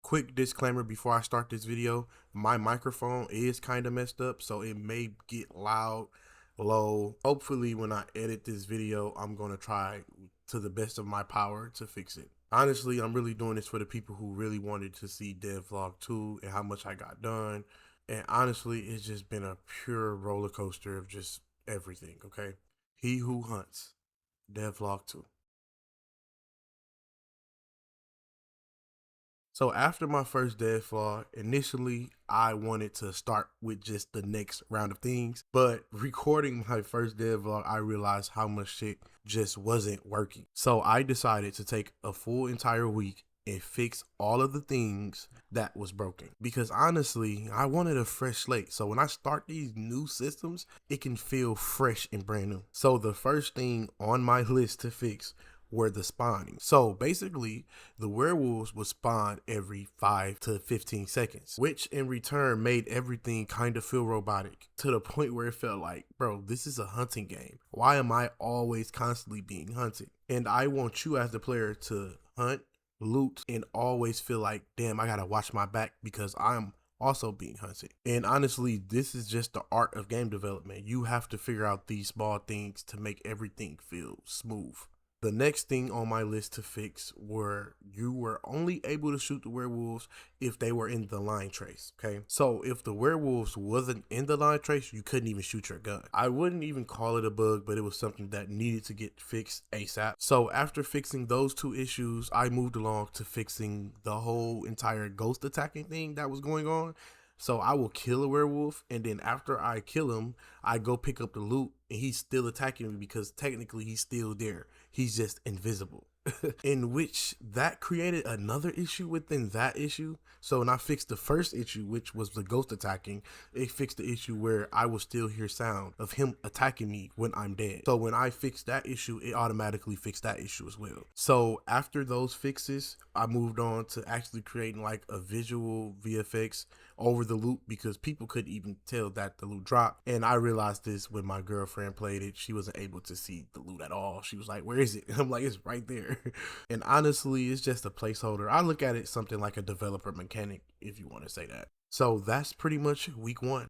Quick disclaimer before I start this video, my microphone is kind of messed up, so it may get loud, low. Hopefully when I edit this video, I'm going to try to the best of my power to fix it. Honestly, I'm really doing this for the people who really wanted to see Devlog 2 and how much I got done. And honestly, it's just been a pure roller coaster of just everything, okay? He Who Hunts, Devlog 2. So after my first Devlog, initially I wanted to start with just the next round of things, but recording my first Devlog, I realized how much shit just wasn't working. So I decided to take a full entire week and fix all of the things that was broken, because honestly I wanted a fresh slate, so when I start these new systems it can feel fresh and brand new. So the first thing on my list to fix were the spawning. So basically the werewolves would spawn every 5 to 15 seconds, which in return made everything kind of feel robotic, to the point where it felt like, bro, this is a hunting game. Why am I always constantly being hunted? And I want you as the player to hunt, loot, and always feel like, damn, I gotta watch my back because I'm also being hunted. And honestly, this is just the art of game development. You have to figure out these small things to make everything feel smooth. The next thing on my list to fix were you were only able to shoot the werewolves if they were in the line trace, okay? So if the werewolves wasn't in the line trace, you couldn't even shoot your gun. I wouldn't even call it a bug, but it was something that needed to get fixed ASAP. So after fixing those two issues, I moved along to fixing the whole entire ghost attacking thing that was going on. So I will kill a werewolf, and then after I kill him, I go pick up the loot, and he's still attacking me because technically he's still there. He's just invisible. In which that created another issue within that issue. So when I fixed the first issue, which was the ghost attacking, it fixed the issue where I will still hear sound of him attacking me when I'm dead. So when I fixed that issue, it automatically fixed that issue as well. So after those fixes, I moved on to actually creating like a visual VFX over the loot, because people couldn't even tell that the loot dropped. And I realized this when my girlfriend played it. She wasn't able to see the loot at all. She was like, where is it? And I'm like, it's right there. And honestly, it's just a placeholder. I look at it something like a developer mechanic, if you want to say that. So that's pretty much week one.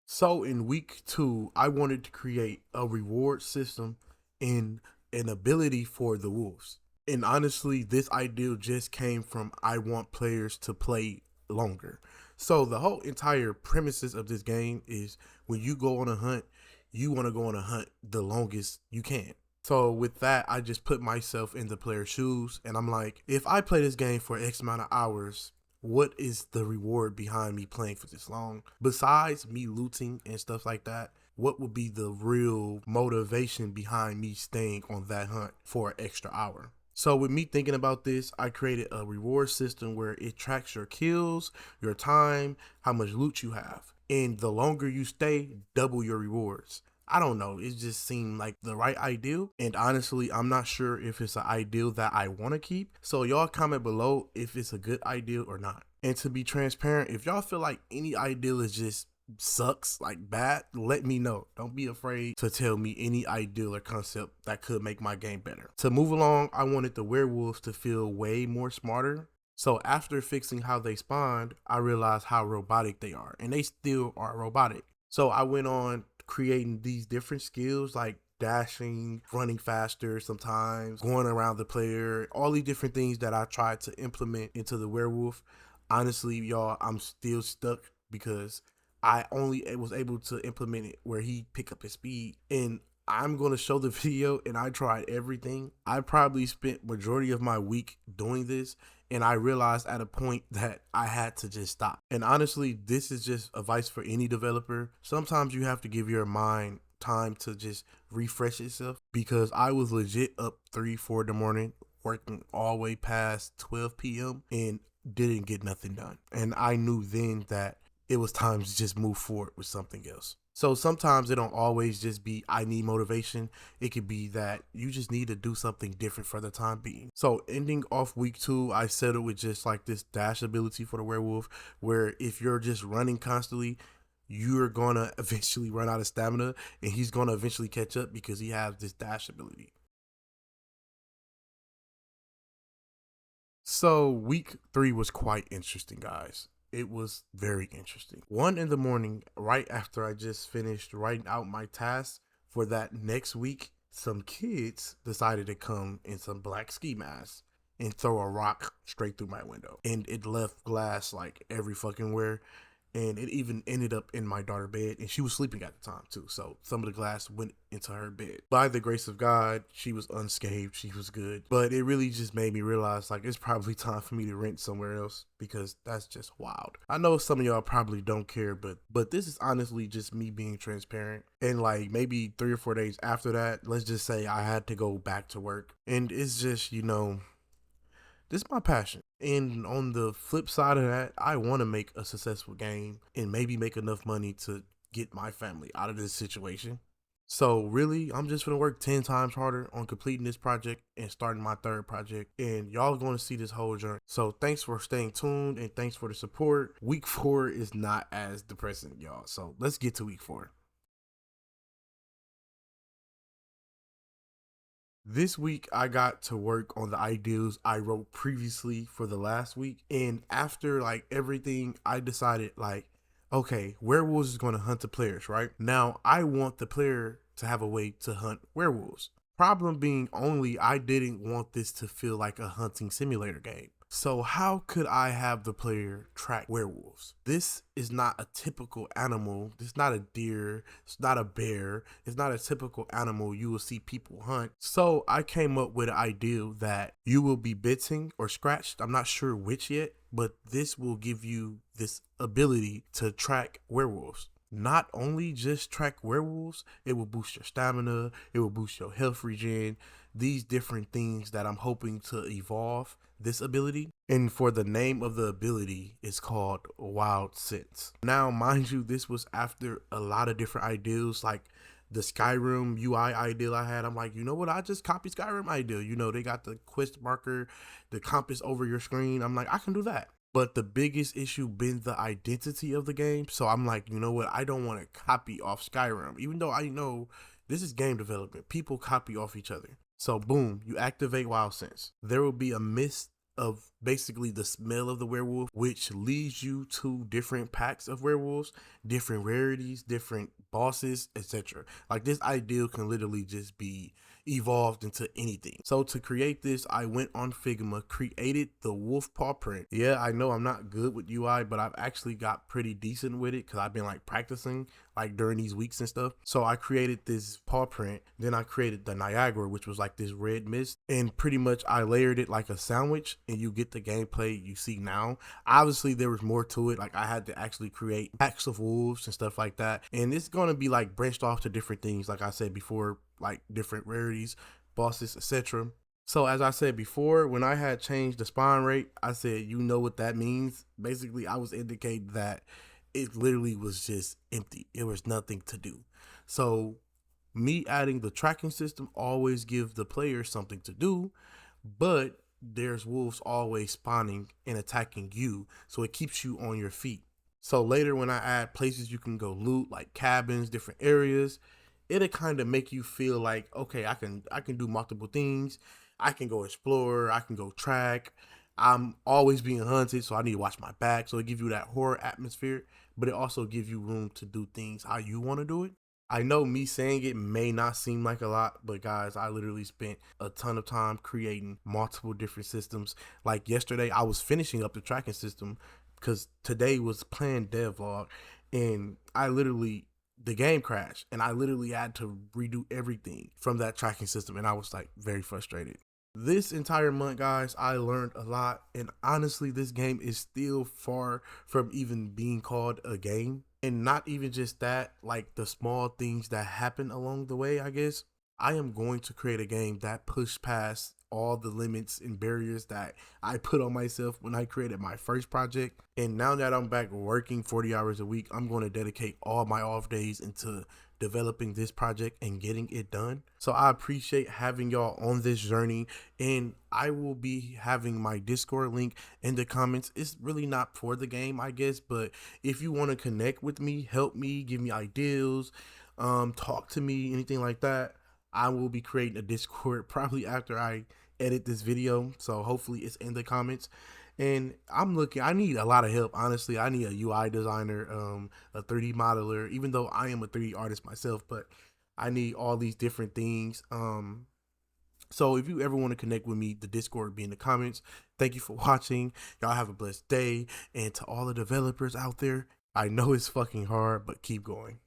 So in week two, I wanted to create a reward system and an ability for the wolves. And honestly, this idea just came from I want players to play longer. So the whole entire premises of this game is when you go on a hunt, you want to go on a hunt the longest you can. So with that, I just put myself in the player's shoes, and I'm like, if I play this game for X amount of hours, what is the reward behind me playing for this long? Besides me looting and stuff like that, what would be the real motivation behind me staying on that hunt for an extra hour? So with me thinking about this, I created a reward system where it tracks your kills, your time, how much loot you have. And the longer you stay, double your rewards. I don't know, it just seemed like the right ideal. And honestly, I'm not sure if it's an ideal that I want to keep. So y'all comment below if it's a good ideal or not. And to be transparent, if y'all feel like any ideal is just sucks, like bad, let me know. Don't be afraid to tell me any ideal or concept that could make my game better. To move along, I wanted the werewolves to feel way more smarter. So after fixing how they spawned, I realized how robotic they are, and they still are robotic. So I went on creating these different skills like dashing, running faster sometimes, going around the player, all these different things that I tried to implement into the werewolf. Honestly, y'all, I'm still stuck because I only was able to implement it where he pick up his speed. And I'm going to show the video, and I tried everything. I probably spent majority of my week doing this, and I realized at a point that I had to just stop. And honestly, this is just advice for any developer. Sometimes you have to give your mind time to just refresh itself, because I was legit up 3-4 in the morning working all the way past 12 p.m. and didn't get nothing done. And I knew then that it was time to just move forward with something else. So sometimes it don't always just be I need motivation. It could be that you just need to do something different for the time being. So ending off week two, I settled with just like this dash ability for the werewolf, where if you're just running constantly, you're gonna eventually run out of stamina, and he's gonna eventually catch up because he has this dash ability. So week 3 was quite interesting, guys. It was very interesting. 1 in the morning, right after I just finished writing out my tasks for that next week, some kids decided to come in some black ski masks and throw a rock straight through my window. And it left glass like every fucking where, and it even ended up in my daughter's bed, and she was sleeping at the time too, so some of the glass went into her bed. By the grace of God, she was unscathed, she was good, but it really just made me realize like it's probably time for me to rent somewhere else, because that's just wild. I know some of y'all probably don't care, but this is honestly just me being transparent. And like maybe 3 or 4 days after that, let's just say I had to go back to work, and it's just, this is my passion. And on the flip side of that, I want to make a successful game and maybe make enough money to get my family out of this situation. So really, I'm just gonna work 10 times harder on completing this project and starting my third project. And y'all gonna see this whole journey. So thanks for staying tuned and thanks for the support. Week 4 is not as depressing, y'all. So let's get to week 4. This week, I got to work on the ideas I wrote previously for the last week. And after like everything, I decided like, okay, werewolves is going to hunt the players, right? Now, I want the player to have a way to hunt werewolves. Problem being only, I didn't want this to feel like a hunting simulator game. So how could I have the player track werewolves? This is not a typical animal. This is not a deer. It's not a bear. It's not a typical animal you will see people hunt. So I came up with an idea that you will be bitten or scratched. I'm not sure which yet, but this will give you this ability to track werewolves. Not only just track werewolves, it will boost your stamina, it will boost your health regen, these different things that I'm hoping to evolve this ability. And for the name of the ability, it's called Wild Sense. Now, mind you, this was after a lot of different ideas, like the Skyrim UI ideal I had. I'm like, you know what? I just copy Skyrim ideal. They got the quest marker, the compass over your screen. I'm like, I can do that. But the biggest issue been the identity of the game. So I'm like, you know what? I don't want to copy off Skyrim, even though I know this is game development. People copy off each other. So boom, you activate Wild Sense. There will be a mist of basically the smell of the werewolf, which leads you to different packs of werewolves, different rarities, different bosses, etc. Like this ideal can literally just be evolved into anything. So to create this, I went on Figma, created the wolf paw print. Yeah, I know I'm not good with UI, but I've actually got pretty decent with it because I've been like practicing like during these weeks and stuff. So I created this paw print. Then I created the Niagara, which was like this red mist. And pretty much I layered it like a sandwich and you get the gameplay you see now. Obviously there was more to it. Like I had to actually create packs of wolves and stuff like that. And it's going to be like branched off to different things. Like I said before, like different rarities, bosses, etc. So as I said before, when I had changed the spawn rate, I said, you know what that means? Basically, I was indicating that it literally was just empty. There was nothing to do. So me adding the tracking system always gives the player something to do, but there's wolves always spawning and attacking you. So it keeps you on your feet. So later when I add places you can go loot, like cabins, different areas, it'll kind of make you feel like, okay, I can do multiple things. I can go explore, I can go track. I'm always being hunted, so I need to watch my back. So it gives you that horror atmosphere, but it also gives you room to do things how you want to do it. I know me saying it may not seem like a lot, but guys, I literally spent a ton of time creating multiple different systems. Like yesterday, I was finishing up the tracking system because today was planned devlog, and the game crashed, and I literally had to redo everything from that tracking system, and I was like very frustrated. This entire month, guys, I learned a lot, and honestly, this game is still far from even being called a game. And not even just that, like the small things that happen along the way, I guess. I am going to create a game that pushed past all the limits and barriers that I put on myself when I created my first project. And now that I'm back working 40 hours a week, I'm going to dedicate all my off days into developing this project and getting it done. So I appreciate having y'all on this journey, and I will be having my Discord link in the comments. It's really not for the game, I guess, but if you want to connect with me, help me, give me ideas, talk to me, anything like that, I will be creating a Discord probably after I edit this video, so hopefully it's in the comments. And I need a lot of help, honestly. I need a UI designer, a 3D modeler, even though I am a 3D artist myself, but I need all these different things. So if you ever want to connect with me, the Discord will be in the comments. Thank you for watching. Y'all have a blessed day. And to all the developers out there, I know it's fucking hard, but keep going.